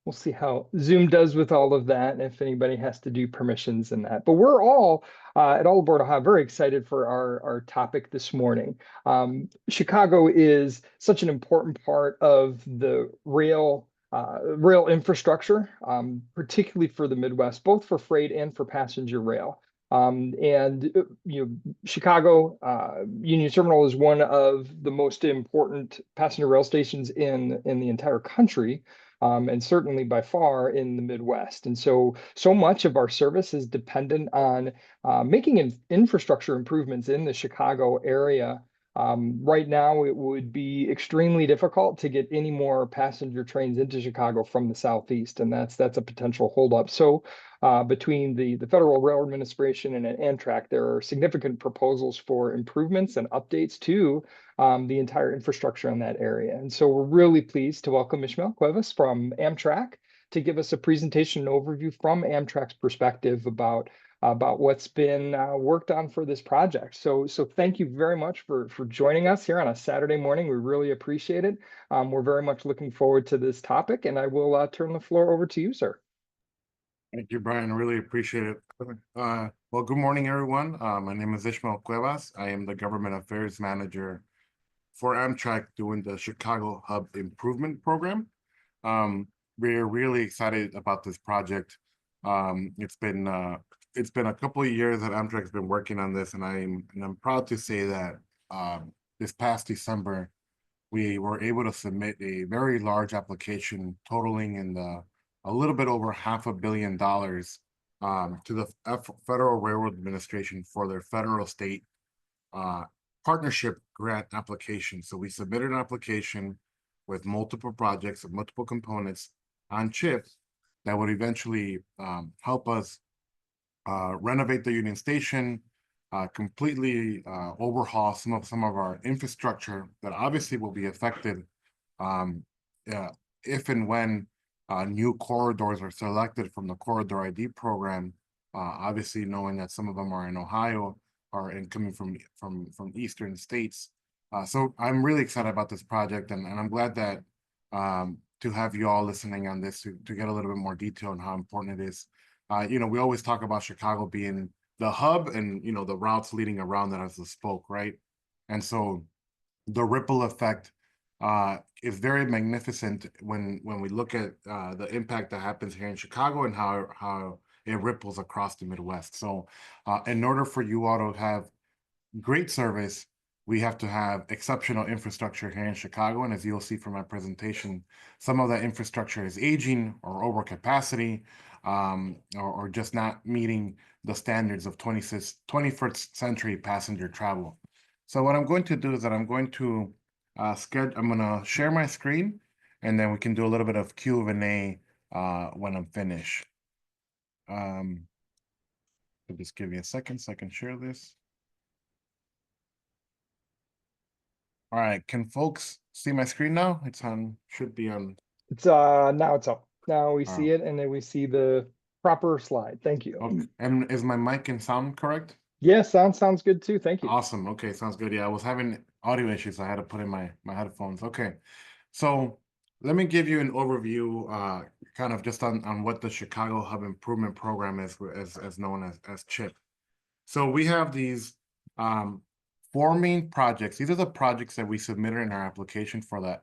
We'll see how Zoom does with all of that, and if anybody has to do permissions and that. But we're all at All Aboard Ohio very excited for our topic this morning. Chicago is such an important part of the rail infrastructure, particularly for the Midwest, both for freight and for passenger rail. Chicago Union Terminal is one of the most important passenger rail stations in the entire country, and certainly by far in the Midwest. And so much of our service is dependent on making infrastructure improvements in the Chicago area. Right now, it would be extremely difficult to get any more passenger trains into Chicago from the southeast, and that's a potential holdup. So between the Federal Railroad Administration and Amtrak, there are significant proposals for improvements and updates to the entire infrastructure in that area. And so we're really pleased to welcome Ismael Cuevas from Amtrak to give us a presentation and overview from Amtrak's perspective about what's been worked on for this project. So thank you very much for joining us here on a Saturday morning. We really appreciate it. We're very much looking forward to this topic, and I will turn the floor over to you, sir. Thank you, Brian. Really appreciate it. Well, good morning, everyone. My name is Ismael Cuevas. I am the Government Affairs Manager for Amtrak doing the Chicago Hub Improvement Program. We're really excited about this project. It's been a couple of years that Amtrak's been working on this, and I'm proud to say that this past December we were able to submit a very large application totaling a little bit over $500 million to the Federal Railroad Administration for their federal state partnership grant application. So we submitted an application with multiple projects and multiple components on CHIP that would eventually help us renovate the Union Station, completely overhaul some of our infrastructure that obviously will be affected if and when new corridors are selected from the Corridor ID program, obviously knowing that some of them are in Ohio and coming from eastern states. So I'm really excited about this project, and I'm glad that to have you all listening on this to get a little bit more detail on how important it is. We always talk about Chicago being the hub and, the routes leading around that as the spoke, right? And so the ripple effect is very magnificent when we look at the impact that happens here in Chicago and how it ripples across the Midwest. So in order for you all to have great service, we have to have exceptional infrastructure here in Chicago. And as you'll see from my presentation, some of that infrastructure is aging or over capacity, or just not meeting the standards of 21st century passenger travel. So what I'm going to do is that I'm going to share my screen, and then we can do a little bit of Q&A when I'm finished. I'll just give you a second so I can share this. All right, can folks see my screen now? It's on, should be on. It's now it's up. Now we see it, and then we see the proper slide. Thank you. Okay. And is my mic and sound correct? Yes, sounds good too. Thank you. Awesome. Okay, sounds good. Yeah, I was having audio issues. So I had to put in my headphones. Okay, so let me give you an overview, kind of just on what the Chicago Hub Improvement Program is, as known as CHIP. So we have these four main projects. These are the projects that we submitted in our application for the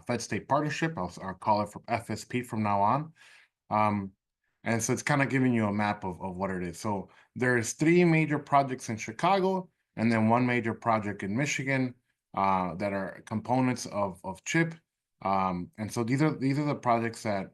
Fed State Partnership. I'll call it from FSP from now on. And so it's kind of giving you a map of what it is. So there's three major projects in Chicago, and then one major project in Michigan that are components of CHIP. And so these are the projects that,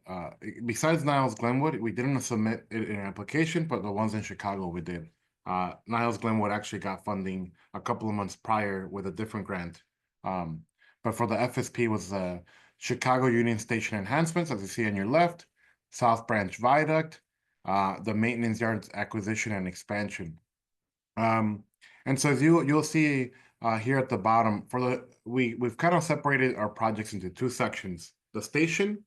besides Niles-Glenwood, we didn't submit it in an application, but the ones in Chicago we did. Niles-Glenwood actually got funding a couple of months prior with a different grant. But for the FSP was the Chicago Union Station enhancements, as you see on your left, South Branch Viaduct, the maintenance yards acquisition and expansion. And so as you'll see here at the bottom, we've kind of separated our projects into two sections: the station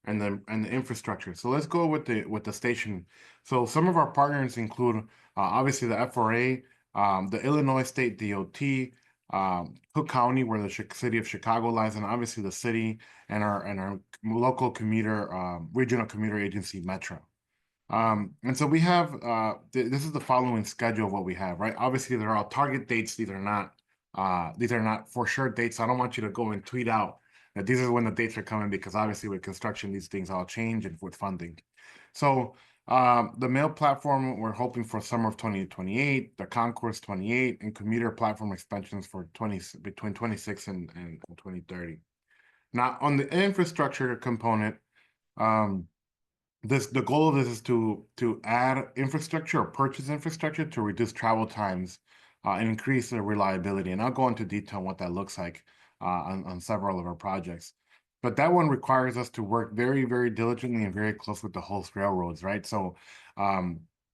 and the infrastructure. So let's go with the station. So some of our partners include obviously the FRA, the Illinois State DOT, Cook County, where the city of Chicago lies, and obviously the city and our local commuter, regional commuter agency, Metro. And so we have this is the following schedule of what we have, right? Obviously, they're all target dates. These are not for sure dates. I don't want you to go and tweet out that these are when the dates are coming, because obviously with construction, these things all change, and with funding. So the mail platform, we're hoping for summer of 2028, the concourse 28, and commuter platform expansions for between 26 and 2030. Now, on the infrastructure component, the goal of this is to add infrastructure or purchase infrastructure to reduce travel times and increase the reliability. And I'll go into detail on what that looks like on several of our projects. But that one requires us to work very, very diligently and very close with the host railroads, right? So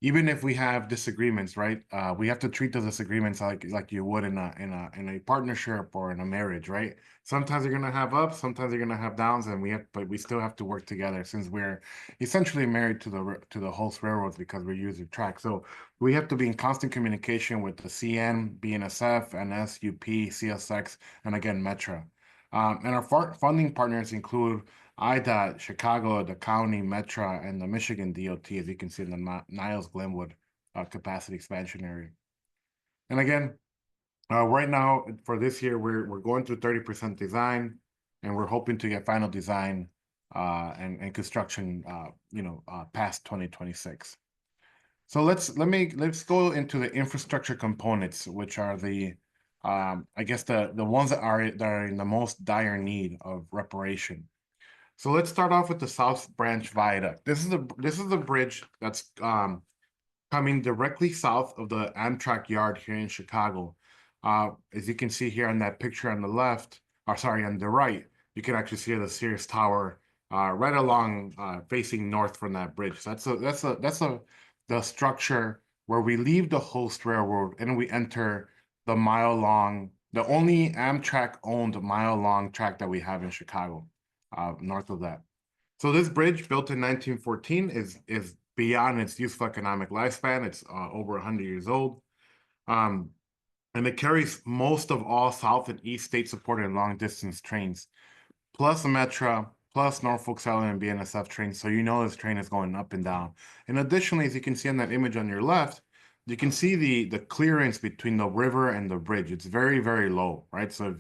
even if we have disagreements, right, we have to treat those disagreements like you would in a partnership or in a marriage, right? Sometimes you're gonna have ups, sometimes you're gonna have downs, and but we still have to work together, since we're essentially married to the host railroads because we use the track. So we have to be in constant communication with the CN, BNSF, NSUP, CSX, and again Metro. And our funding partners include IDOT, Chicago, the county, Metro, and the Michigan DOT, as you can see in the Niles-Glenwood capacity expansion area. And again, right now for this year, we're going through 30% design, and we're hoping to get final design and construction, past 2026. So let's go into the infrastructure components, which are I guess the ones that are in the most dire need of reparation. So let's start off with the South Branch Viaduct. This is the bridge that's coming directly south of the Amtrak yard here in Chicago. As you can see here on that picture on the left, or sorry, on the right, you can actually see the Sears Tower right along facing north from that bridge. So that's the structure where we leave the host railroad and we enter the the only Amtrak owned mile-long track that we have in Chicago, north of that. So this bridge, built in 1914, is beyond its useful economic lifespan. It's over 100 years old. And it carries most of all South and East state-supported long-distance trains, plus the Metro, plus Norfolk Southern and BNSF trains. So you know this train is going up and down. And additionally, as you can see on that image on your left, you can see the clearance between the river and the bridge. It's very, very low, right? So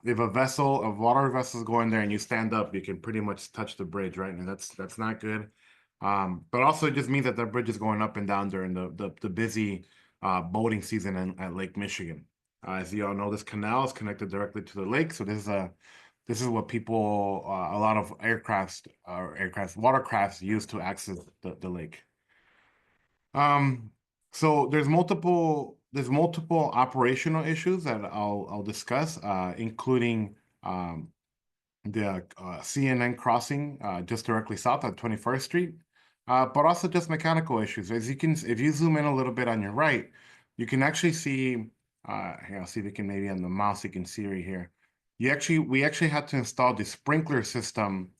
if a water vessel is going there and you stand up, you can pretty much touch the bridge, right? And that's not good. But also it just means that the bridge is going up and down during the busy boating season at Lake Michigan. As you all know, this canal is connected directly to the lake. So this is what people, a lot of watercrafts use to access the lake. So there's multiple operational issues that I'll discuss, including the CNN crossing just directly south on 21st Street, but also just mechanical issues. If you zoom in a little bit on your right, you can actually see. Here, I'll see if you can, maybe on the mouse you can see right here. We actually had to install the sprinkler system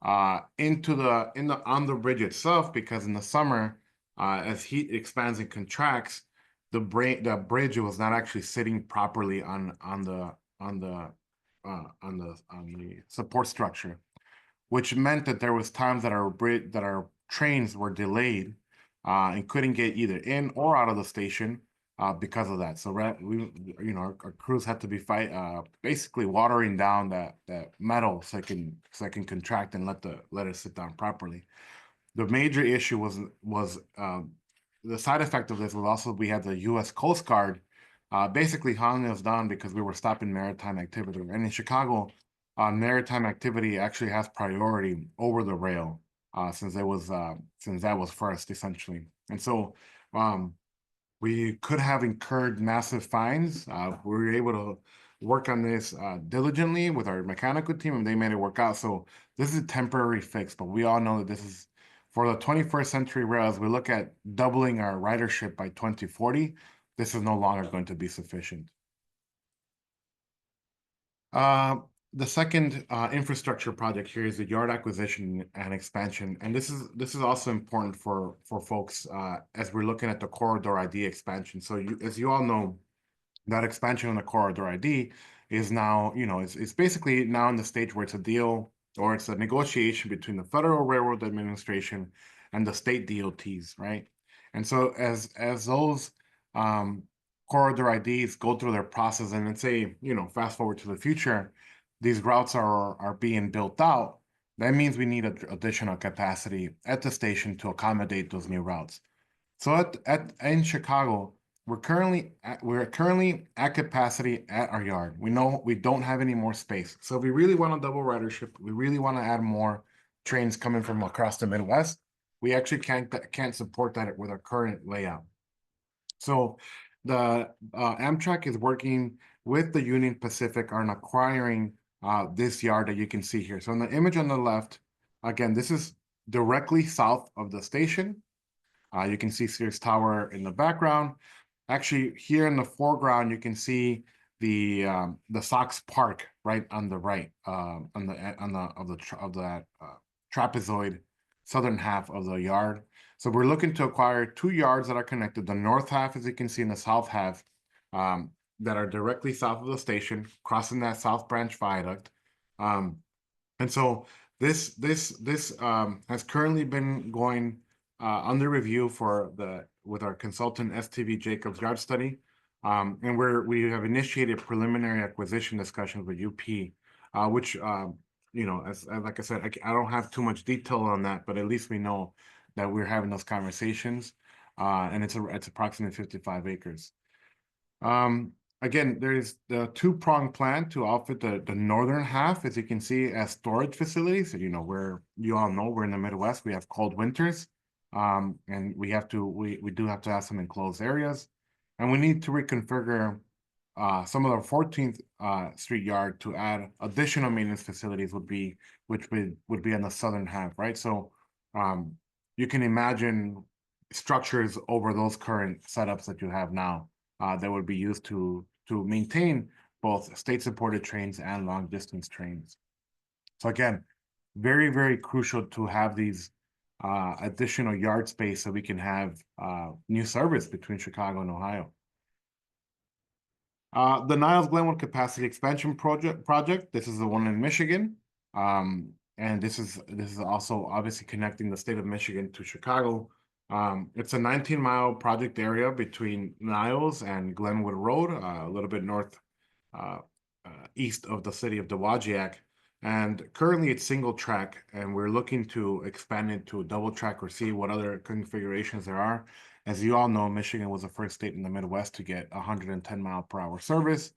on the bridge itself, because in the summer, as heat expands and contracts, the bridge was not actually sitting properly on the support structure, which meant that there was times that our trains were delayed and couldn't get either in or out of the station because of that. So our crews had to be basically watering down that metal so it can contract and let it sit down properly. The major issue was the side effect of this was also we had the U.S. Coast Guard basically hunting us down because we were stopping maritime activity. And in Chicago, maritime activity actually has priority over the rail since that was first, essentially. And so we could have incurred massive fines. We were able to work on this diligently with our mechanical team, and they made it work out. So this is a temporary fix, but we all know that this is for the 21st century rails. We look at doubling our ridership by 2040. This is no longer going to be sufficient. The second infrastructure project here is the yard acquisition and expansion, and this is also important for folks as we're looking at the corridor ID expansion. So as you all know, that expansion on the corridor ID is now, it's basically now in the stage where it's a deal or it's a negotiation between the Federal Railroad Administration and the state DOTs, right? And so as those corridor IDs go through their process and then say, fast forward to the future, these routes are being built out, that means we need additional capacity at the station to accommodate those new routes. So in Chicago, we're currently at capacity at our yard. We know we don't have any more space. So if we really want a double ridership, we really want to add more trains coming from across the Midwest, we actually can't support that with our current layout. So the Amtrak is working with the Union Pacific on acquiring this yard that you can see here. So in the image on the left, again, this is directly south of the station. You can see Sears Tower in the background. Actually, here in the foreground, you can see the Sox Park right on the right, on the trapezoid southern half of the yard. So we're looking to acquire 2 yards that are connected. The north half, as you can see, and the south half, that are directly south of the station, crossing that South Branch Viaduct. And so this has currently been going under review with our consultant STV Jacobs Yard Study, and we have initiated preliminary acquisition discussions with UP, which as like I said, I don't have too much detail on that, but at least we know that we're having those conversations, and it's approximately 55 acres. Again, there's the 2-pronged plan to outfit the northern half, as you can see, as storage facilities. So, where you all know we're in the Midwest, we have cold winters, and we do have to have some enclosed areas, and we need to reconfigure some of the 14th Street yard to add additional maintenance facilities, which would be on the southern half, right? So you can imagine structures over those current setups that you have now that would be used to maintain both state-supported trains and long-distance trains. So again, very, very crucial to have these additional yard space so we can have new service between Chicago and Ohio. The Niles-Glenwood Capacity Expansion project. This is the one in Michigan, and this is also obviously connecting the state of Michigan to Chicago. It's a 19-mile project area between Niles and Glenwood Road, a little bit north east of the city of Dowagiac. And currently it's single track, and we're looking to expand it to a double track or see what other configurations there are. As you all know, Michigan was the first state in the Midwest to get 110-mile-per-hour service.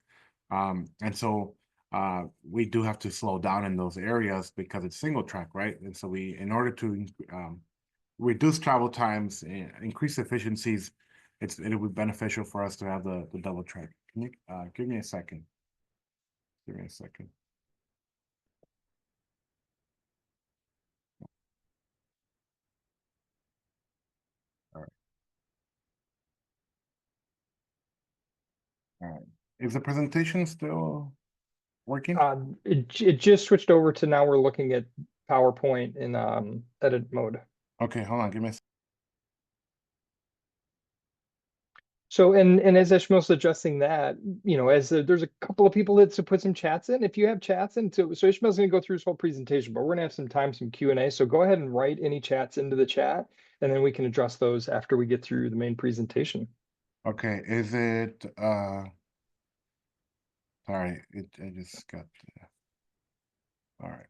And so we do have to slow down in those areas because it's single track, right? And so in order to reduce travel times, increase efficiencies, it'll be beneficial for us to have the double track. Can you give me a second? Give me a second. All right. All right. Is the presentation still working? It just switched over to now we're looking at PowerPoint in edit mode. Okay, hold on. Give me a second. So, and as Ishmael's adjusting that, as there's a couple of people that to put some chats in. If you have chats in, so Ishmael's going to go through his whole presentation, but we're going to have some time, some Q&A. So go ahead and write any chats into the chat, and then we can address those after we get through the main presentation. Okay, is it sorry, I just got all right.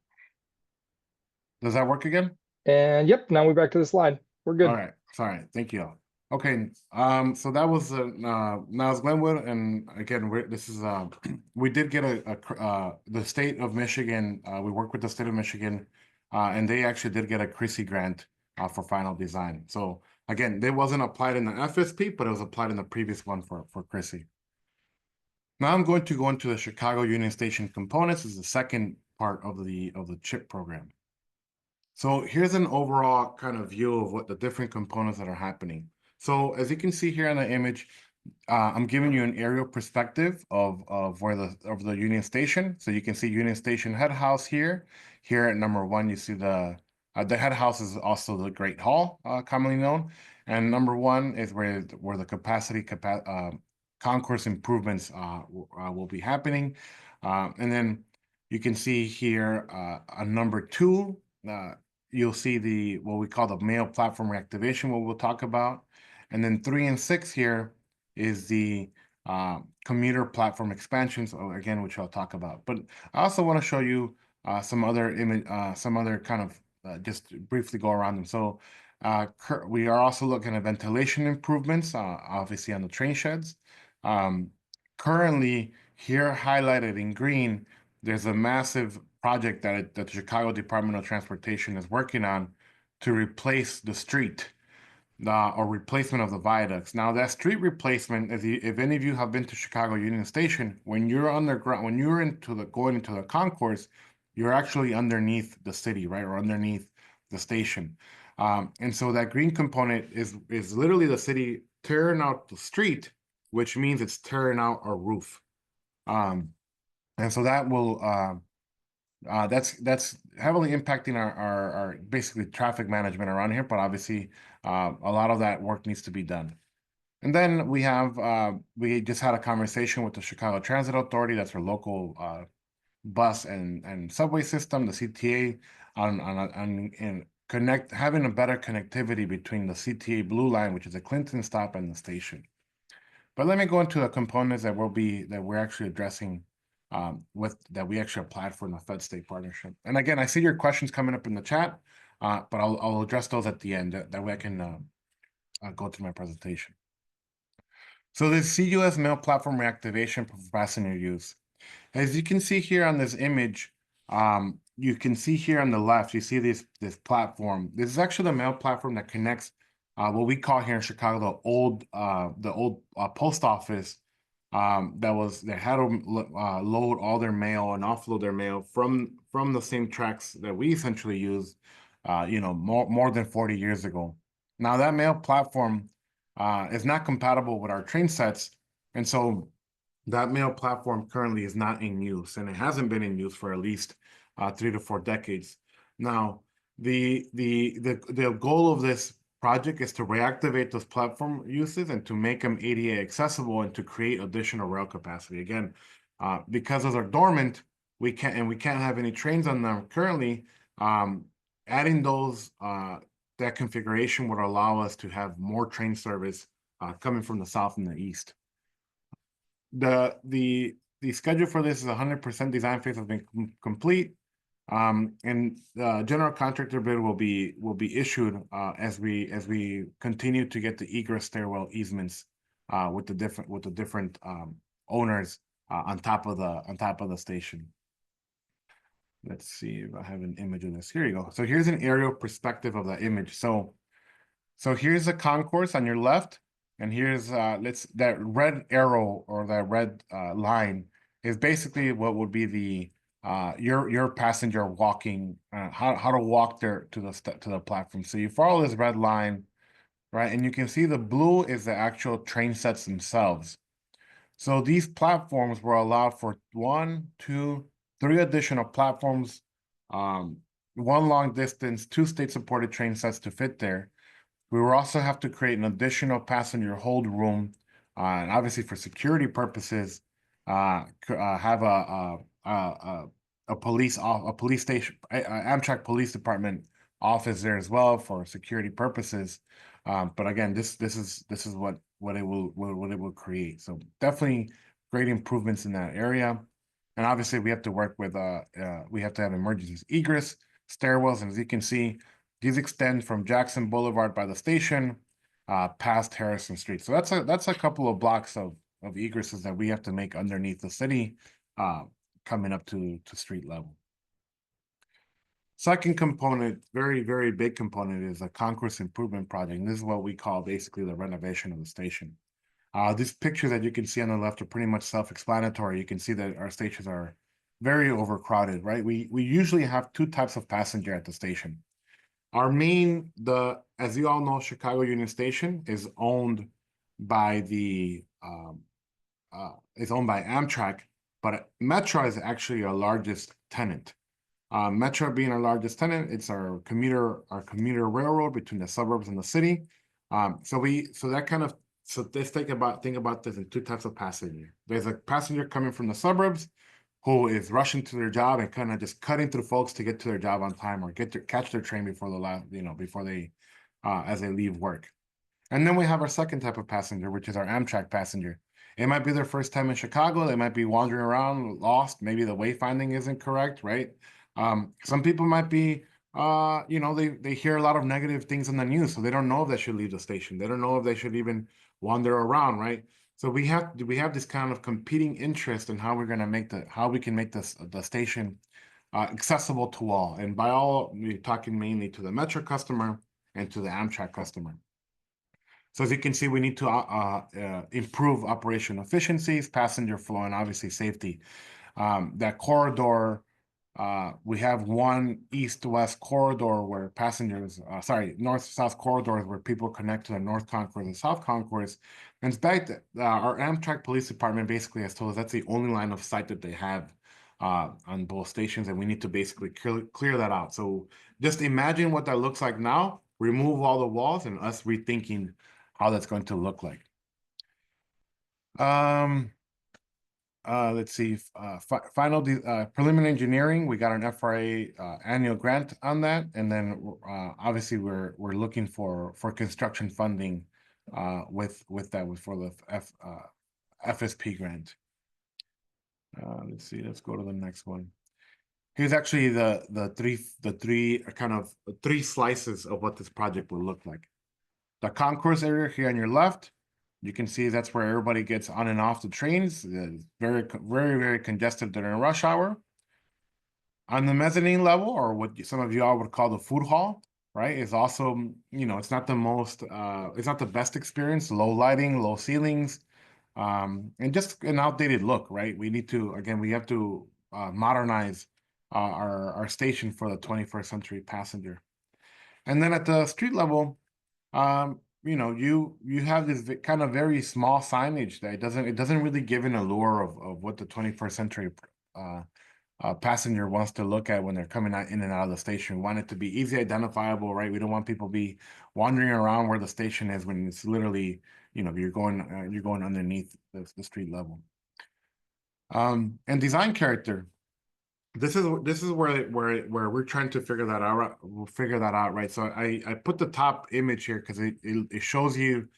Does that work again? And yep, now we're back to the slide. We're good. All right, sorry, thank you. Okay, so that was Niles-Glenwood, and again, we did get the state of Michigan. We worked with the state of Michigan, and they actually did get a CRISI grant for final design. So again, they wasn't applied in the FSP, but it was applied in the previous one for CRISI. Now I'm going to go into the Chicago Union Station components. This is the second part of the CHIP program. So here's an overall kind of view of what the different components that are happening. So as you can see here in the image, I'm giving you an aerial perspective of where the Union Station. So you can see Union Station head house here. Here at number 1, you see the head house is also the Great Hall, commonly known. And number 1 is where the concourse improvements will be happening. And then you can see here on number 2, you'll see what we call the mail platform reactivation, what we'll talk about. And then 3 and 6 here is the commuter platform expansions, again, which I'll talk about. But I also want to show you some other kind of just briefly go around them. So we are also looking at ventilation improvements, obviously on the train sheds. Currently, here highlighted in green, there's a massive project that the Chicago Department of Transportation is working on to replace the street or replacement of the viaducts. Now, that street replacement, if any of you have been to Chicago Union Station, when you're underground, when you're going into the concourse, you're actually underneath the city, right, or underneath the station. And so that green component is literally the city tearing out the street, which means it's tearing out our roof. And so that will that's heavily impacting our basically traffic management around here, but obviously a lot of that work needs to be done. And then we just had a conversation with the Chicago Transit Authority, that's our local bus and subway system, the CTA, on having a better connectivity between the CTA Blue Line, which is a Clinton stop, and the station. But let me go into the components that we're actually addressing that we actually applied for in the Fed-State partnership. And again, I see your questions coming up in the chat, but I'll address those at the end. That way I can go through my presentation. So this CUS mail platform reactivation for passenger use. As you can see here on this image, you can see here on the left, you see this platform. This is actually the mail platform that connects what we call here in Chicago the old post office that had to load all their mail and offload their mail from the same tracks that we essentially used, more than 40 years ago. Now that mail platform is not compatible with our train sets, and so that mail platform currently is not in use, and it hasn't been in use for at least 3 to 4 decades. Now, the goal of this project is to reactivate those platform uses and to make them ADA accessible and to create additional rail capacity. Again, because those are dormant, we can't have any trains on them currently. Adding those that configuration would allow us to have more train service coming from the south and the east. The schedule for this is 100% design phase has been complete, and the general contractor bid will be issued as we continue to get the egress stairwell easements with the different owners on top of the station. Let's see if I have an image of this. Here you go. So here's an aerial perspective of that image. So here's the concourse on your left. And here's that red arrow or that red line is basically what would be the your passenger walking how to walk there to the platform. So you follow this red line, right? And you can see the blue is the actual train sets themselves. So these platforms were allowed for 1, 2, 3 additional platforms, 1 long distance, 2 state-supported train sets to fit there. We will also have to create an additional passenger hold room, and obviously for security purposes, have a police station, Amtrak Police Department office there as well for security purposes. But again, this is what it will create. So definitely great improvements in that area. And obviously we have to work with we have to have emergency egress stairwells, and as you can see, these extend from Jackson Boulevard by the station past Harrison Street. So that's a couple of blocks of egresses that we have to make underneath the city coming up to street level. Second component, very, very big component, is a concourse improvement project. And this is what we call basically the renovation of the station. These pictures that you can see on the left are pretty much self-explanatory. You can see that our stations are very overcrowded, right? We usually have 2 types of passenger at the station. Our main, as you all know, Chicago Union Station is owned by Amtrak, but Metro is actually our largest tenant. Metro being our largest tenant, it's our commuter railroad between the suburbs and the city. So that kind of So let's think about this in two types of passenger. There's a passenger coming from the suburbs who is rushing to their job and kind of just cutting through folks to get to their job on time or catch their train before the last, before they as they leave work. And then we have our second type of passenger, which is our Amtrak passenger. It might be their first time in Chicago. They might be wandering around, lost. Maybe the wayfinding isn't correct, right? Some people might be, they hear a lot of negative things in the news, so they don't know if they should leave the station. They don't know if they should even wander around, right? So we have this kind of competing interest in how we can make the station accessible to all. And by all, we're talking mainly to the Metro customer and to the Amtrak customer. So as you can see, we need to improve operation efficiencies, passenger flow, and obviously safety. That corridor, we have one east-west corridor where passengers, north-south corridors where people connect to the North Concourse and South Concourse. And in fact, our Amtrak Police Department basically has told us that's the only line of sight that they have on both stations, and we need to basically clear that out. So just imagine what that looks like now, remove all the walls, and us rethinking how that's going to look like. Let's see, final preliminary engineering, we got an FRA annual grant on that, and then obviously we're looking for construction funding with that for the FSP grant. Let's see, let's go to the next one. Here's actually the three slices of what this project will look like. The concourse area here on your left, you can see that's where everybody gets on and off the trains. It's very, very, very congested during rush hour. On the mezzanine level, or what some of you all would call the food hall, right, is also, it's not it's not the best experience. Low lighting, low ceilings, and just an outdated look, right? We have to modernize our station for the 21st century passenger. And then at the street level, you have this kind of very small signage that it doesn't really give an allure of what the 21st century passenger wants to look at when they're coming out in and out of the station. We want it to be easy identifiable, right? We don't want people be wandering around where the station is when it's literally, you're going underneath the street level. And design character. This is where we're trying to figure that out. We'll figure that out, right? So I put the top image here because it shows you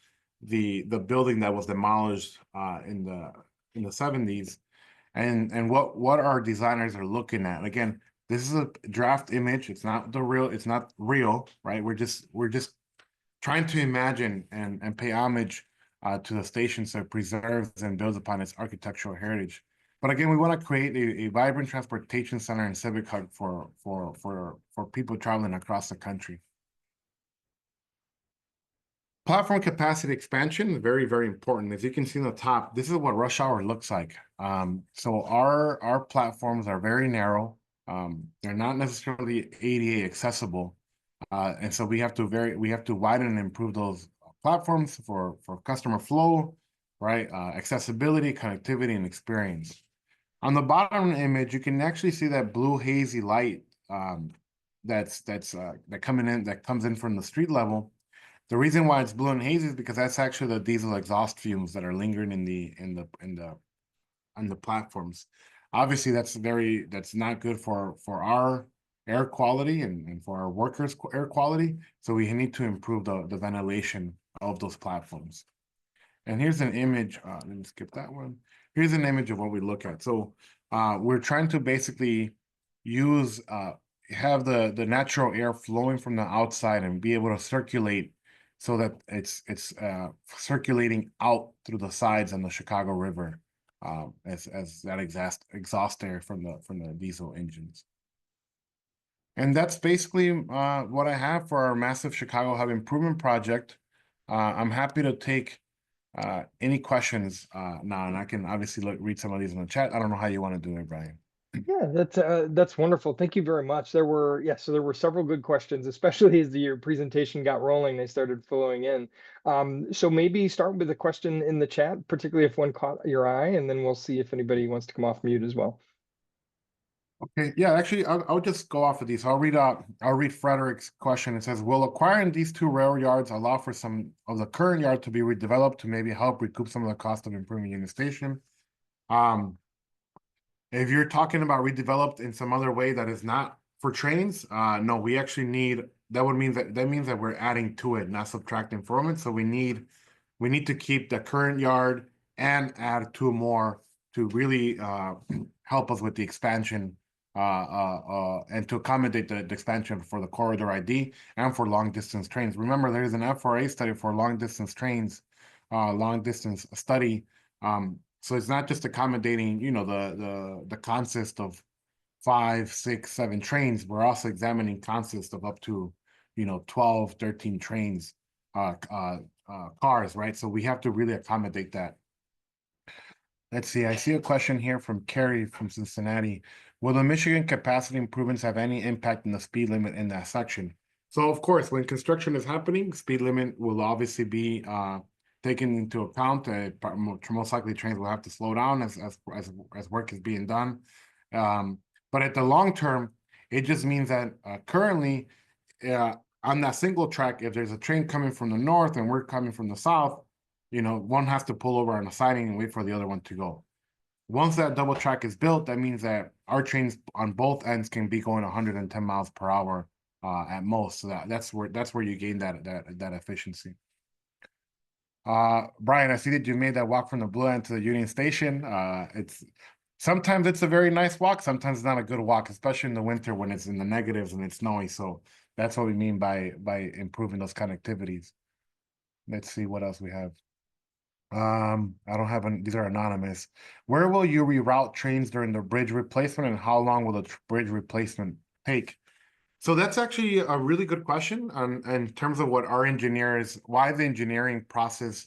the building that was demolished in the 70s, and what our designers are looking at. Again, this is a draft image. It's not real, right? We're just trying to imagine and pay homage to the station so it preserves and builds upon its architectural heritage. But again, we want to create a vibrant transportation center and civic hub for people traveling across the country. Platform capacity expansion, very, very important. As you can see on the top, this is what rush hour looks like. So our platforms are very narrow. They're not necessarily ADA accessible. And so we have to widen and improve those platforms for customer flow, right? Accessibility, connectivity, and experience. On the bottom image, you can actually see that blue hazy light that comes in from the street level. The reason why it's blue and hazy is because that's actually the diesel exhaust fumes that are lingering on the platforms. Obviously, that's not good for our air quality and for our workers' air quality. So we need to improve the ventilation of those platforms. And here's an image. Let me skip that one. Here's an image of what we look at. So we're trying to basically have the natural air flowing from the outside and be able to circulate so that it's circulating out through the sides on the Chicago River as that exhaust air from the diesel engines. And that's basically what I have for our massive Chicago Hub improvement project. I'm happy to take any questions now, and I can obviously read some of these in the chat. I don't know how you want to do it, Brian. Yeah, that's wonderful. Thank you very much. There were several good questions, especially as your presentation got rolling, they started flowing in. So maybe start with a question in the chat, particularly if one caught your eye, and then we'll see if anybody wants to come off mute as well. Okay, yeah, actually, I'll just go off of these. I'll read Frederick's question. It says, will acquiring these two rail yards allow for some of the current yard to be redeveloped to maybe help recoup some of the cost of improving Union Station? Um, if you're talking about redeveloped in some other way that is not for trains, no, we actually need, that means that we're adding to it, not subtracting from it. So we need to keep the current yard and add two more to really help us with the expansion and to accommodate the expansion for the corridor ID and for long distance trains. Remember, there is an FRA study for long distance trains, long distance study. So it's not just accommodating, you know, the consist of 5, 6, 7 trains. We're also examining consist of up to, you know, 12, 13 trains, cars, right? So we have to really accommodate that. Let's see. I see a question here from Carrie from Cincinnati. Will the Michigan capacity improvements have any impact on the speed limit in that section? So of course, when construction is happening, speed limit will obviously be taken into account. Most likely trains will have to slow down as work is being done. But at the long term, it just means that currently on that single track, if there's a train coming from the north and we're coming from the south, you know, one has to pull over on a siding and wait for the other one to go. Once that double track is built, that means that our trains on both ends can be going 110 miles per hour at most. So that's where you gain that efficiency. Brian, I see that you made that walk from the Blue End to the Union Station. Sometimes it's a very nice walk, sometimes it's not a good walk, especially in the winter when it's in the negatives and it's snowy. So that's what we mean by improving those connectivities. Let's see what else we have. I don't have these are anonymous. Where will you reroute trains during the bridge replacement, and how long will the bridge replacement take? So that's actually a really good question in terms of why the engineering process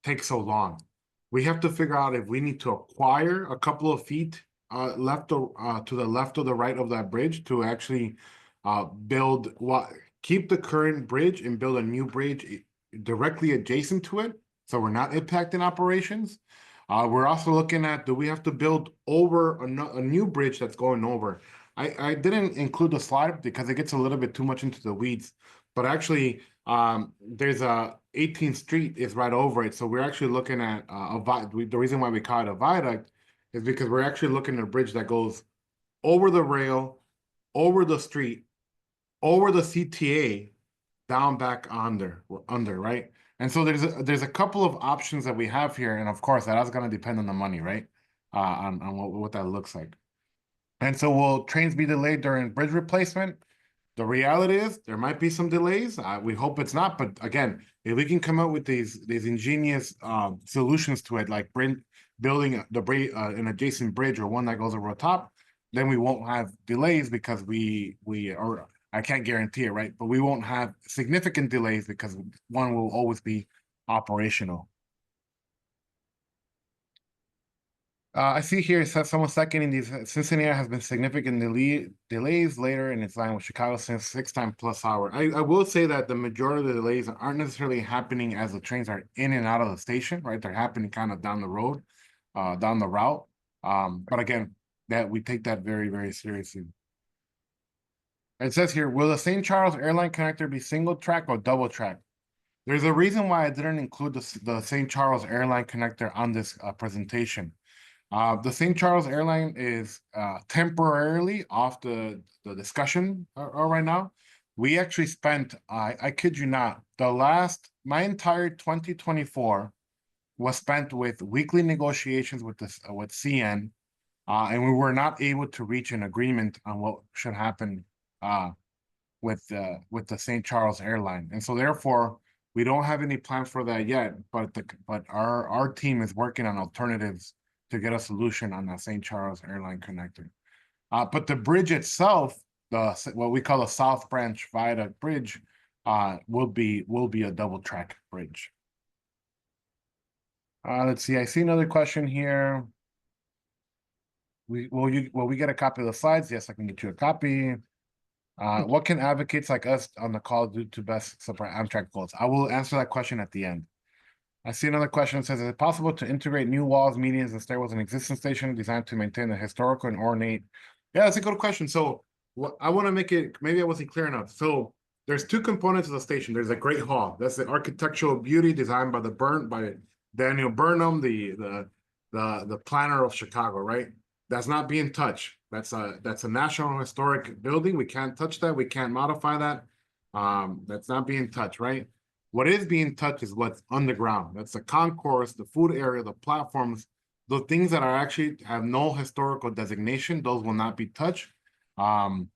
takes so long. We have to figure out if we need to acquire a couple of feet to the left or the right of that bridge to actually keep the current bridge and build a new bridge directly adjacent to it, so we're not impacting operations. We're also looking at, do we have to build over a new bridge that's going over? I didn't include the slide because it gets a little bit too much into the weeds, but actually there's a 18th Street is right over it. So we're actually looking at the reason why we call it a viaduct is because we're actually looking at a bridge that goes over the rail, over the street, over the CTA, down back under, right? And so there's a couple of options that we have here, and of course that is going to depend on the money, right? On what that looks like. And so will trains be delayed during bridge replacement? The reality is there might be some delays. We hope it's not, but again, if we can come up with these ingenious solutions to it, like building an adjacent bridge or one that goes over the top, then we won't have delays because or I can't guarantee it, right? But we won't have significant delays because one will always be operational. I see here it says someone seconding these. Cincinnati has been significant delays later in its line with Chicago since 6 times plus hour. I will say that the majority of the delays aren't necessarily happening as the trains are in and out of the station, right? They're happening kind of down the road, down the route. But again, that we take that very, very seriously. It says here, will the St. Charles airline connector be single track or double track? There's a reason why I didn't include the St. Charles airline connector on this presentation. The St. Charles airline is temporarily off the discussion right now. We actually spent, I kid you not, my entire 2024 was spent with weekly negotiations with CN, and we were not able to reach an agreement on what should happen with the St. Charles airline. And so therefore, we don't have any plans for that yet, but our team is working on alternatives to get a solution on that St. Charles airline connector. But the bridge itself, what we call the South Branch Viaduct bridge, will be a double track bridge. Let's see. I see another question here. Will we get a copy of the slides? Yes, I can get you a copy. What can advocates like us on the call do to best support Amtrak goals? I will answer that question at the end. I see another question. It says, is it possible to integrate new walls, medians, and stairwells in existing station designed to maintain the historical and ornate? Yeah, that's a good question. So what I want to make it, maybe I wasn't clear enough. So there's two components of the station. There's a great hall. That's the architectural beauty designed by Daniel Burnham, the planner of Chicago, right? That's not being touched. That's a national historic building. We can't touch that. We can't modify that. That's not being touched, right? What is being touched is what's underground. That's the concourse, the food area, the platforms, the things that are actually have no historical designation. Those will not be touched. Sorry,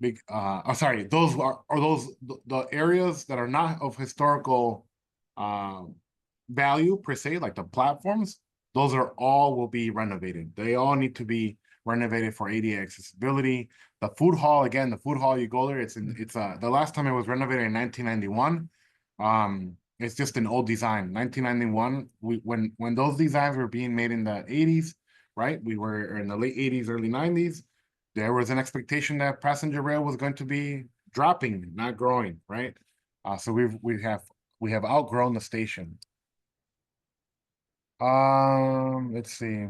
those the areas that are not of historical value per se, like the platforms. Those are all will be renovated. They all need to be renovated for ADA accessibility. The food hall, again, the food hall, you go there, it's the last time it was renovated in 1991. It's just an old design. 1991, when those designs were being made in the 80s, right? We were in the late 80s, early 90s. There was an expectation that passenger rail was going to be dropping, not growing, right? So we have outgrown the station. Let's see.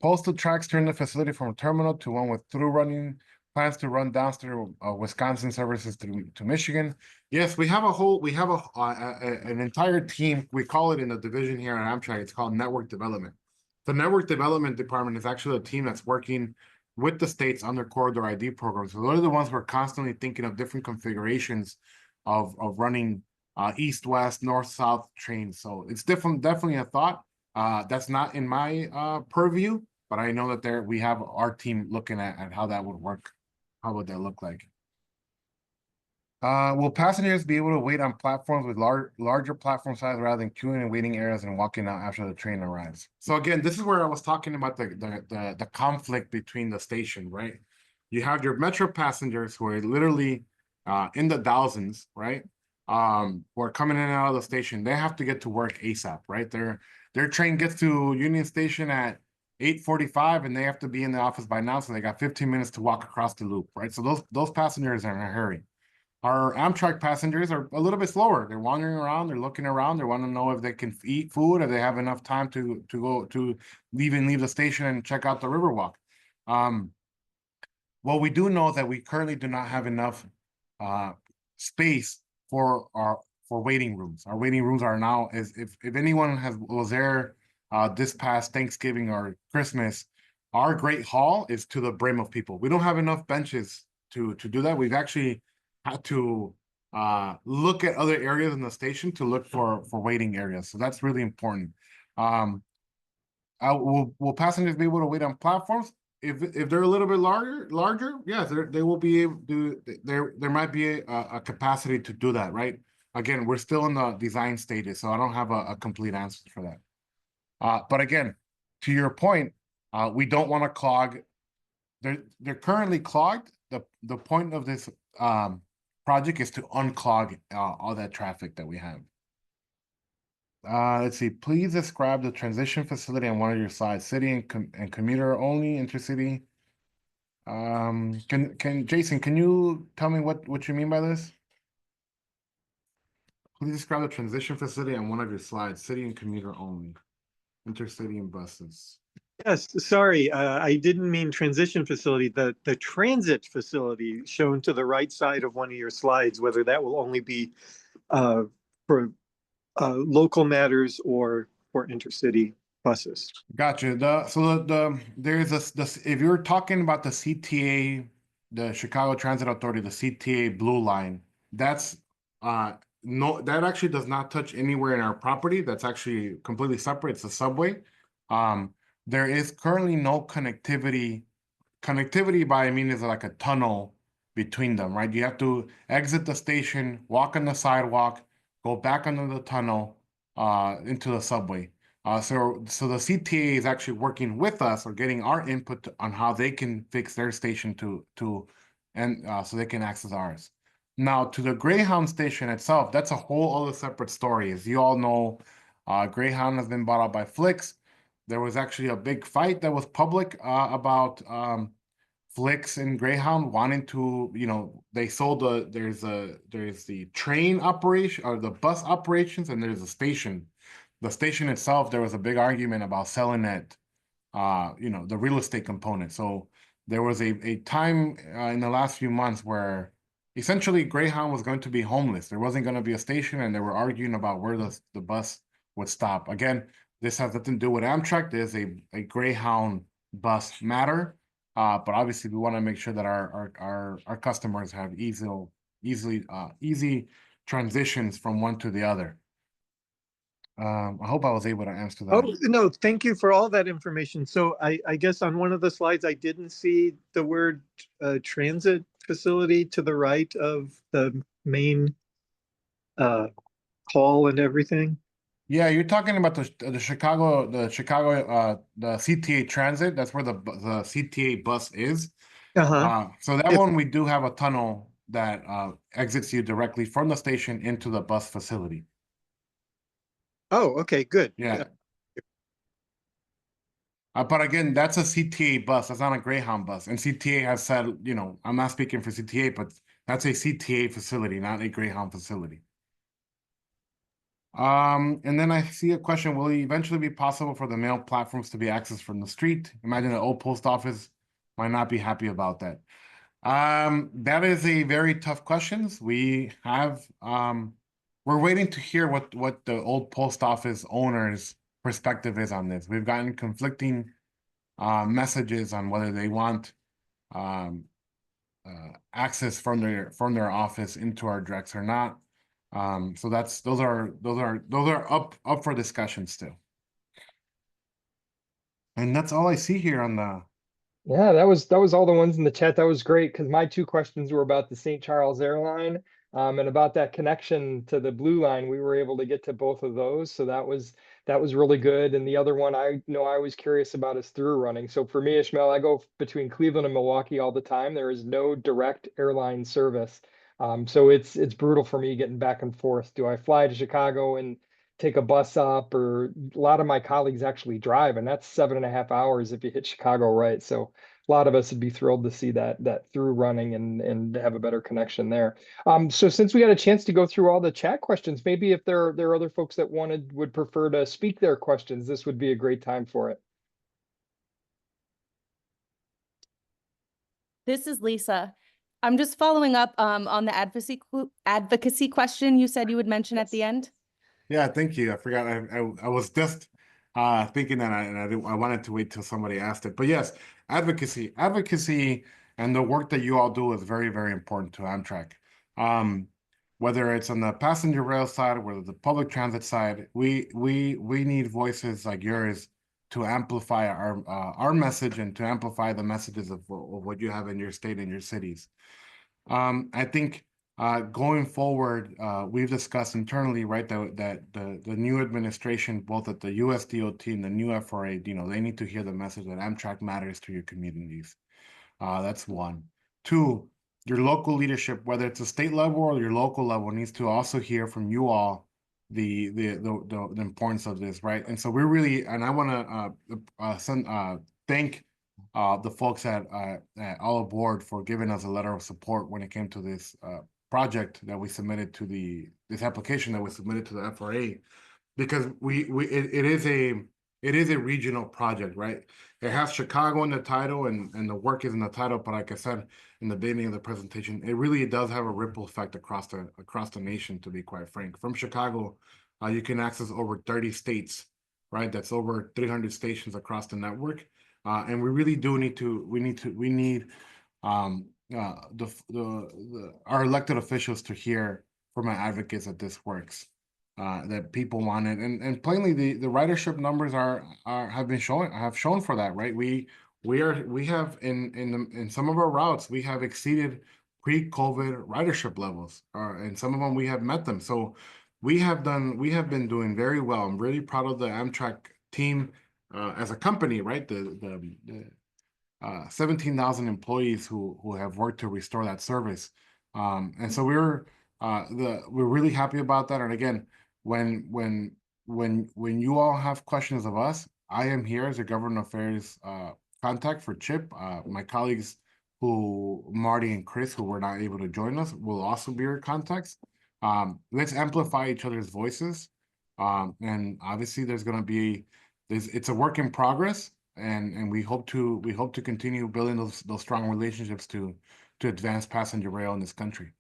Postal tracks turn the facility from a terminal to one with through running plans to run downstream Wisconsin services to Michigan. Yes, we have an entire team. We call it in the division here at Amtrak. It's called network development. The network development department is actually a team that's working with the states on their corridor ID programs. So those are the ones who are constantly thinking of different configurations of running east, west, north, south trains. So it's definitely a thought. That's not in my purview, but I know that we have our team looking at how that would work. How would that look like? Will passengers be able to wait on platforms with larger platform size rather than queuing in waiting areas and walking out after the train arrives? So again, this is where I was talking about the conflict between the station, right? You have your metro passengers who are literally in the thousands, right? Who are coming in and out of the station. They have to get to work ASAP, right? Their train gets to Union Station at 8:45 and they have to be in the office by now, so they got 15 minutes to walk across the loop, right? So those passengers are in a hurry. Our Amtrak passengers are a little bit slower. They're wandering around, they're looking around, they want to know if they can eat food, if they have enough time to go to leave the station and check out the Riverwalk. Well, we do know that we currently do not have enough space for waiting rooms. Our waiting rooms are now, if anyone was there this past Thanksgiving or Christmas, our Great Hall is to the brim of people. We don't have enough benches to do that. We've actually had to look at other areas in the station to look for waiting areas. So that's really important. Will passengers be able to wait on platforms? If they're a little bit larger, yes, they will be able to. There might be a capacity to do that, right? Again, we're still in the design stages, so I don't have a complete answer for that. But again, to your point, we don't want to clog. They're currently clogged. The point of this project is to unclog all that traffic that we have. Let's see. Please describe the transition facility on one of your slides. City and commuter only, intercity. Jason, can you tell me what you mean by this? Please describe the transition facility on one of your slides. City and commuter only, intercity and buses. Yes, sorry, I didn't mean transition facility. The transit facility shown to the right side of one of your slides, whether that will only be for local matters or for intercity buses. Gotcha. There's this if you're talking about the CTA, the Chicago Transit Authority, the CTA Blue Line, that's no, that actually does not touch anywhere in our property. That's actually completely separate. It's a subway. There is currently no connectivity. Connectivity by I mean is like a tunnel between them, right? You have to exit the station, walk on the sidewalk, go back under the tunnel into the subway. So the CTA is actually working with us or getting our input on how they can fix their station so they can access ours. Now to the Greyhound station itself, that's a whole other separate story. As you all know, Greyhound has been bought out by Flix. There was actually a big fight that was public about Flix and Greyhound wanting to, they sold there's the train operation or the bus operations, and there's a station. The station itself, there was a big argument about selling it, the real estate component. So there was a time in the last few months where essentially Greyhound was going to be homeless. There wasn't going to be a station, and they were arguing about where the bus would stop. Again, this has nothing to do with Amtrak. There's a Greyhound bus matter. But obviously we want to make sure that our customers have easy transitions from one to the other. I hope I was able to answer that. Oh, no, thank you for all that information. So I guess on one of the slides, I didn't see the word transit facility to the right of the main hall and everything. Yeah, you're talking about the Chicago, the CTA Transit. That's where the CTA bus is. Uh-huh. So that If- one, we do have a tunnel that exits you directly from the station into the bus facility. Oh, okay, good. Yeah. But again, that's a CTA bus. That's not a Greyhound bus. And CTA has said, I'm not speaking for CTA, but that's a CTA facility, not a Greyhound facility. And then I see a question, will it eventually be possible for the mail platforms to be accessed from the street? Imagine an old post office might not be happy about that. That is a very tough question. We have, we're waiting to hear what the old post office owners' perspective is on this. We've gotten conflicting messages on whether they want access from their office into our directs or not. So those are up for discussion still. And that's all I see here on the. Yeah, that was all the ones in the chat. That was great because my two questions were about the St. Charles airline and about that connection to the Blue Line. We were able to get to both of those, so that was really good. And the other one I was curious about is through running. So for me, Ishmael, I go between Cleveland and Milwaukee all the time. There is no direct airline service, so it's brutal for me getting back and forth. Do I fly to Chicago and take a bus up, or a lot of my colleagues actually drive, and that's 7.5 hours if you hit Chicago right. So a lot of us would be thrilled to see that through running and have a better connection there. So since we got a chance to go through all the chat questions, maybe if there are other folks that would prefer to speak their questions, this would be a great time for it. This is Lisa. I'm just following up on the advocacy question you said you would mention at the end. Yeah, thank you. I forgot. I was just thinking that I wanted to wait till somebody asked it. But yes, advocacy, and the work that you all do is very, very important to Amtrak. Whether it's on the passenger rail side, whether the public transit side, we need voices like yours to amplify our message and to amplify the messages of what you have in your state and your cities. I think going forward, we've discussed internally, right, that the new administration, both at the US DOT and the new FRA, they need to hear the message that Amtrak matters to your communities. That's one. Two, your local leadership, whether it's a state level or your local level, needs to also hear from you all the importance of this, right? And so we're really, and I want to thank the folks at All Aboard for giving us a letter of support when it came to this project that we submitted to this application that we submitted to the FRA, because it is a regional project, right? It has Chicago in the title, and the work is in the title, but like I said in the beginning of the presentation, it really does have a ripple effect across the nation, to be quite frank. From Chicago, you can access over 30 states, right? That's over 300 stations across the network. And we really do need our elected officials to hear from our advocates that this works, that people want it, and plainly the ridership numbers have shown for that, right? We have in some of our routes we have exceeded pre-COVID ridership levels, and some of them we have met them. So we have been doing very well. I'm really proud of the Amtrak team. As a company, right, the 17,000 employees who have worked to restore that service, and so we're really happy about that. And again, when you all have questions of us, I am here as a government affairs contact for CHIP. My colleagues who Marty and Chris, who were not able to join us, will also be your contacts. Let's amplify each other's voices. And obviously there's going to be, it's a work in progress, and we hope to continue building those strong relationships to advance passenger rail in this country.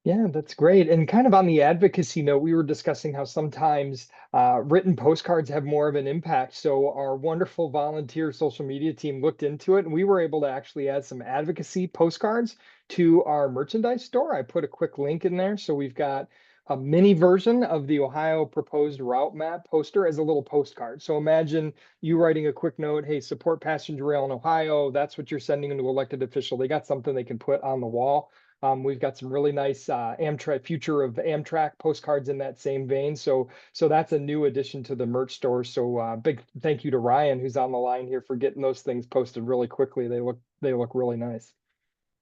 Yeah, that's great. And kind of on the advocacy note, we were discussing how sometimes written postcards have more of an impact. So our wonderful volunteer social media team looked into it, and we were able to actually add some advocacy postcards to our merchandise store. I put a quick link in there. So we've got a mini version of the Ohio proposed route map poster as a little postcard. So imagine you writing a quick note, hey, support passenger rail in Ohio. That's what you're sending into elected official. They got something they can put on the wall. We've got some really nice Amtrak future of Amtrak postcards in that same vein. So that's a new addition to the merch store. So big thank you to Ryan, who's on the line here, for getting those things posted really quickly. They look really nice.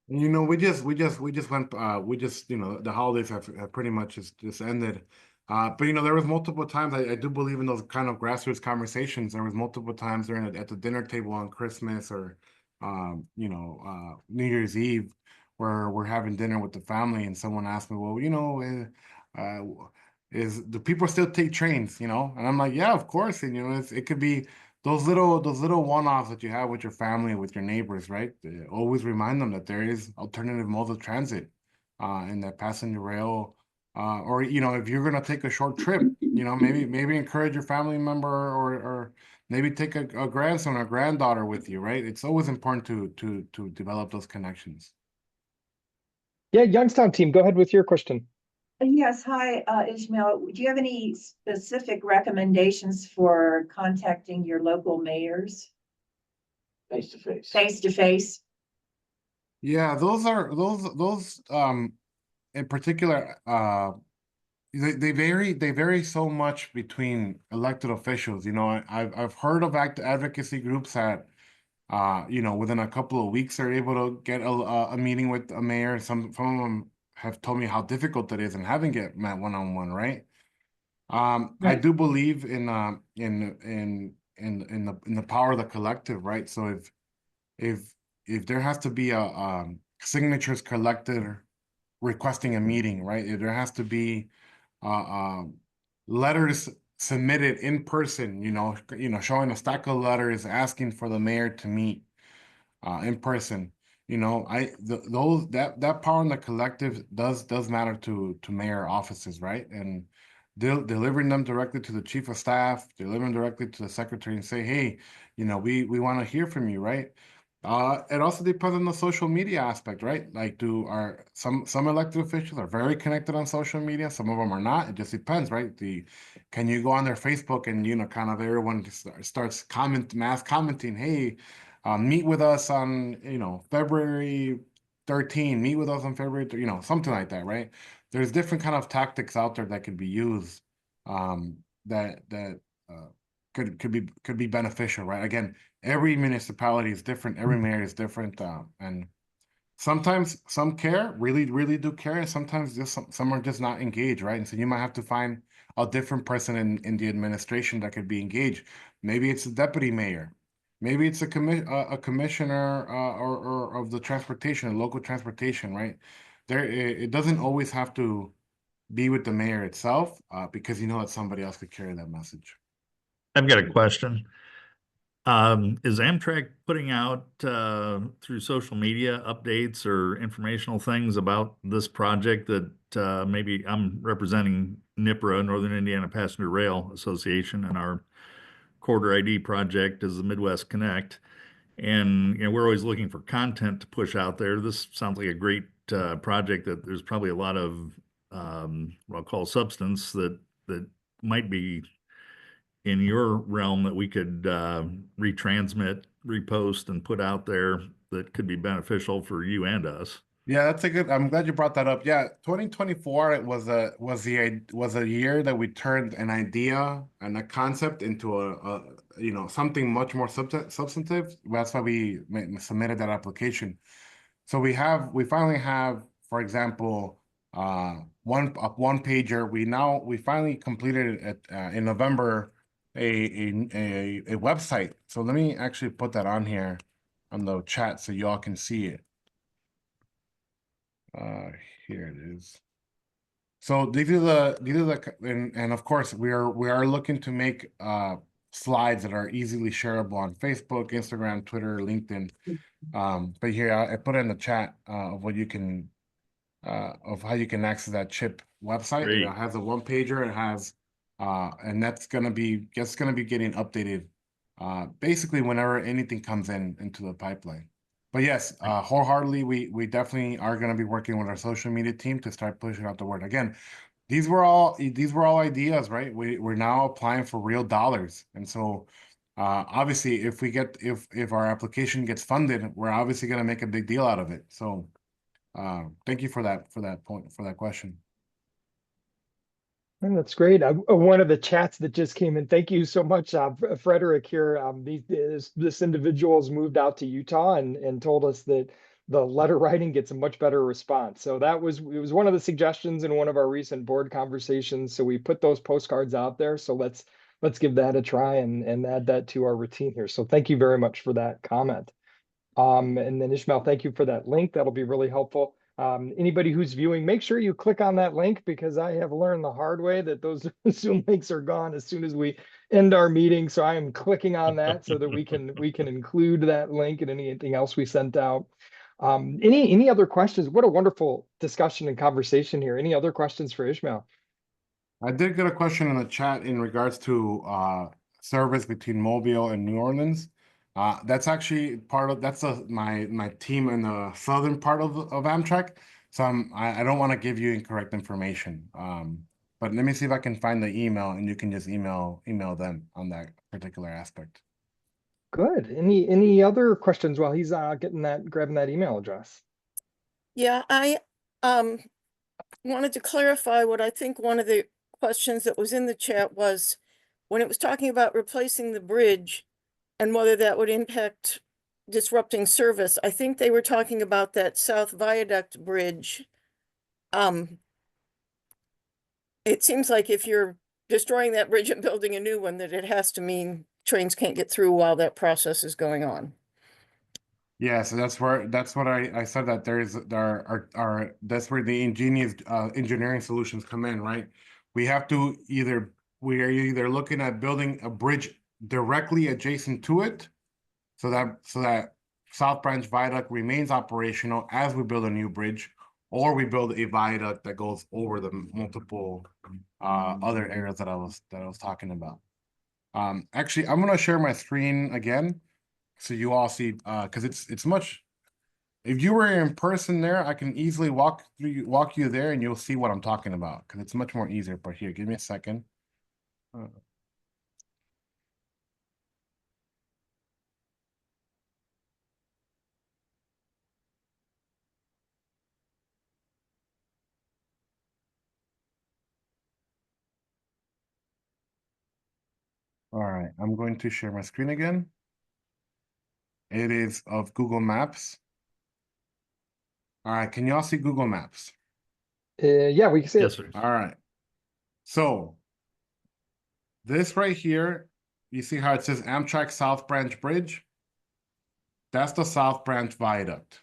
You know, we just went, you know, the holidays have pretty much just ended. But you know, there was multiple times, I do believe in those kind of grassroots conversations. There was multiple times during at the dinner table on Christmas or, you know, New Year's Eve, where we're having dinner with the family, and someone asked me, well, you know, do people still take trains, you know? And I'm like, yeah, of course. And, you know, it could be those little one-offs that you have with your family, with your neighbors, right? Always remind them that there is alternative modes of transit, and that passenger rail, or, you know, if you're going to take a short trip, you know, maybe encourage your family member, or maybe take a grandson or granddaughter with you, right? It's always important to develop those connections. Yeah, Youngstown team, go ahead with your question. Yes, hi, Ismael. Do you have any specific recommendations for contacting your local mayors? Face to face. Face to face? Yeah, those in particular, they vary so much between elected officials. You know, I've heard of advocacy groups that, you know, within a couple of weeks are able to get a meeting with a mayor. Some of them have told me how difficult it is and haven't get met one-on-one, right? I do believe in the power of the collective, right? So if there has to be a signatures collected requesting a meeting, right? If there has to be letters submitted in person, you know, showing a stack of letters asking for the mayor to meet in person. You know, that power in the collective does matter to mayor offices, right? And delivering them directly to the chief of staff, delivering directly to the secretary, and say, hey, you know, we want to hear from you, right? It also depends on the social media aspect, right? Like, some elected officials are very connected on social media, some of them are not. It just depends, right? Can you go on their Facebook and, you know, kind of everyone just starts mass commenting, hey, meet with us on, you know, February 13, meet with us on February, you know, something like that, right? There's different kind of tactics out there that could be used, that could be beneficial, right? Again, every municipality is different, every mayor is different, and sometimes some really do care, and sometimes just some are just not engaged, right? And so you might have to find a different person in the administration that could be engaged. Maybe it's a deputy mayor, maybe it's a commissioner, or of the transportation, local transportation, right? It doesn't always have to be with the mayor itself, because you know that somebody else could carry that message. I've got a question. Is Amtrak putting out through social media updates or informational things about this project that maybe I'm representing NIPRA, Northern Indiana Passenger Rail Association, and our Quarter ID project is the Midwest Connect. And, you know, we're always looking for content to push out there. This sounds like a great project that there's probably a lot of what I'll call substance that might be in your realm that we could retransmit, repost, and put out there that could be beneficial for you and us. Yeah, I'm glad you brought that up. Yeah, 2024 it was a year that we turned an idea and a concept into a you know, something much more substantive. That's why we submitted that application. So we finally have, for example, one pager. We finally completed it in November, a website. So let me actually put that on here on the chat so y'all can see it. Here it is. So these are the and of course we are looking to make slides that are easily shareable on Facebook, Instagram, Twitter, LinkedIn. But here I put in the chat of what you can of how you can access that CHIP website. Great. It has a one pager. It has and that's gonna be getting updated basically whenever anything comes into the pipeline. But yes, wholeheartedly, we definitely are going to be working with our social media team to start pushing out the word. Again, these were all ideas, right? We're now applying for real dollars, and so obviously, if our application gets funded, we're obviously going to make a big deal out of it. So thank you for that question. And that's great. One of the chats that just came in. Thank you so much, Frederick. Here, this individual has moved out to Utah and told us that the letter writing gets a much better response. So it was one of the suggestions in one of our recent board conversations. So we put those postcards out there. So let's give that a try and add that to our routine here. So thank you very much for that comment. And then Ismael, thank you for that link. That'll be really helpful. Anybody who's viewing, make sure you click on that link because I have learned the hard way that those Zoom links are gone as soon as we end our meeting. So I am clicking on that so that we can include that link and anything else we sent out. Any other questions? What a wonderful discussion and conversation here. Any other questions for Ismael? I did get a question in the chat in regards to service between Mobile and New Orleans. That's actually my team in the southern part of Amtrak. So I don't want to give you incorrect information. But let me see if I can find the email, and you can just email them on that particular aspect. Good. Any other questions while he's grabbing that email address? Yeah, I wanted to clarify what I think one of the questions that was in the chat was when it was talking about replacing the bridge and whether that would impact disrupting service. I think they were talking about that South Viaduct bridge. It seems like if you're destroying that bridge and building a new one, that it has to mean trains can't get through while that process is going on. Yeah, so that's what I said, that that's where the ingenious engineering solutions come in, right? We are either looking at building a bridge directly adjacent to it, so that South Branch Viaduct remains operational as we build a new bridge, or we build a viaduct that goes over the multiple other areas that I was talking about. Actually, I'm gonna share my screen again so you all see, because it's much. If you were in person there, I can easily walk you there, and you'll see what I'm talking about, because it's much more easier. But here, give me a second. All right, I'm going to share my screen again. It is of Google Maps. All right, can y'all see Google Maps? Yeah, we can see it. Yes, sir. All right. So this right here, you see how it says Amtrak South Branch Bridge? That's the South Branch Viaduct.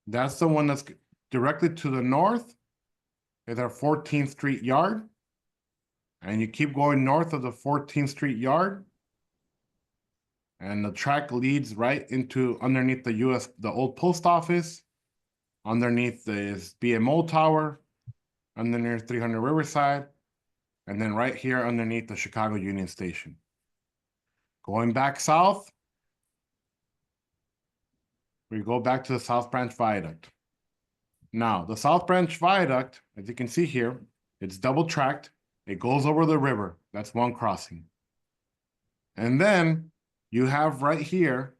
That's the one that's directly to the north is our 14th Street Yard. And you keep going north of the 14th Street Yard, and the track leads right into underneath the old post office, underneath this BMO tower, underneath 300 Riverside, and then right here underneath the Chicago Union Station. Going back south, we go back to the South Branch Viaduct. Now, the South Branch Viaduct, as you can see here, it's double tracked. It goes over the river. That's one crossing. And then you have right here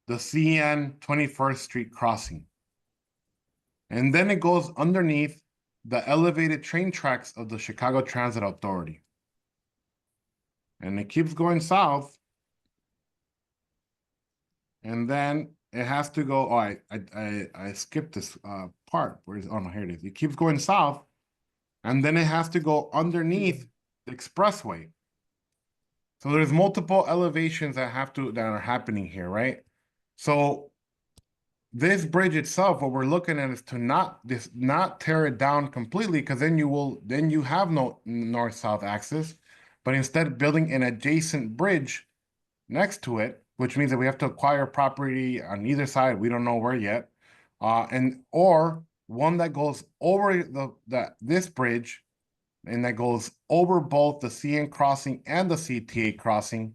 the CN 21st Street crossing. And then it goes underneath the elevated train tracks of the Chicago Transit Authority. And it keeps going south. And then it has to go, oh, I skipped this part. Oh no, here it is. It keeps going south. And then it has to go underneath expressway. So there's multiple elevations that are happening here, right? So this bridge itself, what we're looking at is to not tear it down completely, because then you have no north-south axis, but instead building an adjacent bridge next to it, which means that we have to acquire property on either side. We don't know where yet, or one that goes over this bridge, and that goes over both the CN crossing and the CTA crossing,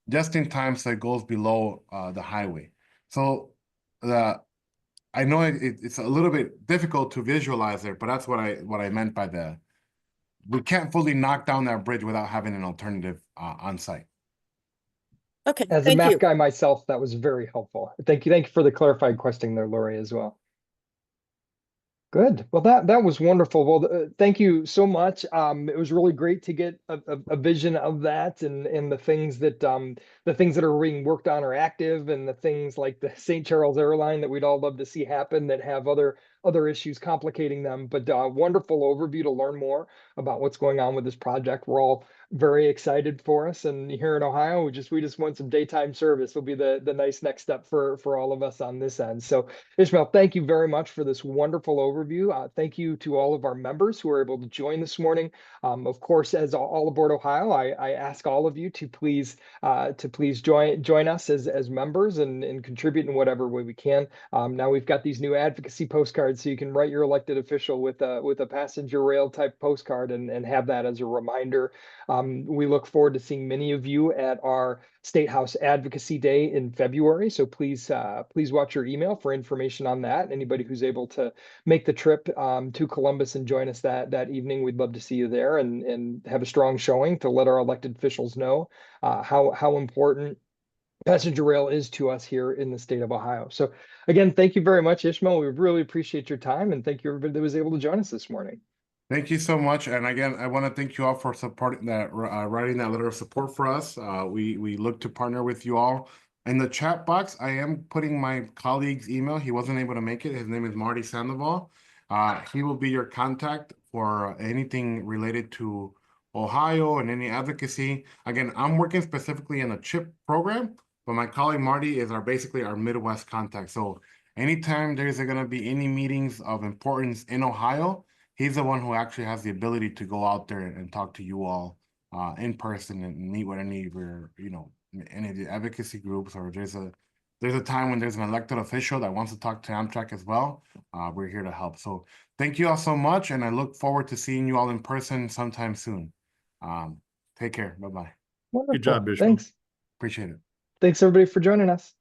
just in time so it goes below the highway. So I know it's a little bit difficult to visualize there, but that's what I meant by we can't fully knock down that bridge without having an alternative on site. Okay, As a thank map you. guy myself, that was very helpful. Thank you for the clarified question there, Lori, as well. Good. Well, that was wonderful. Well, thank you so much. It was really great to get a vision of that, and the things that are being worked on are active, and the things like the St. Charles airline that we'd all love to see happen that have other issues complicating them. But wonderful overview to learn more about what's going on with this project. We're all very excited for us, and here in Ohio, we just want some daytime service. Will be the nice next step for all of us on this end. So Ismael, thank you very much for this wonderful overview. Thank you to all of our members who were able to join this morning. Of course, as All Aboard Ohio, I ask all of you to please join us as members and contribute in whatever way we can. Now we've got these new advocacy postcards, so you can write your elected official with a passenger rail type postcard and have that as a reminder. We look forward to seeing many of you at our State House Advocacy Day in February. So please watch your email for information on that. Anybody who's able to make the trip to Columbus and join us that evening, we'd love to see you there and have a strong showing to let our elected officials know how important passenger rail is to us here in the state of Ohio. So again, thank you very much, Ismael. We really appreciate your time, and thank you everybody that was able to join us this morning. Thank you so much. And again, I want to thank you all for supporting that, writing that letter of support for us. We look to partner with you all. In the chat box, I am putting my colleague's email. He wasn't able to make it. His name is Marty Sandoval. He will be your contact for anything related to Ohio and any advocacy. Again, I'm working specifically in a CHIP program, but my colleague Marty is basically our Midwest contact. So anytime there's going to be any meetings of importance in Ohio, he's the one who actually has the ability to go out there and talk to you all in person and meet with any of your, any of the advocacy groups, or there's a time when there's an elected official that wants to talk to Amtrak as well. We're here to help. So thank you all so much, and I look forward to seeing you all in person sometime soon. Take care. Bye-bye. Wonderful. Good job, Bishop. Thanks. Appreciate it. Thanks everybody for joining us.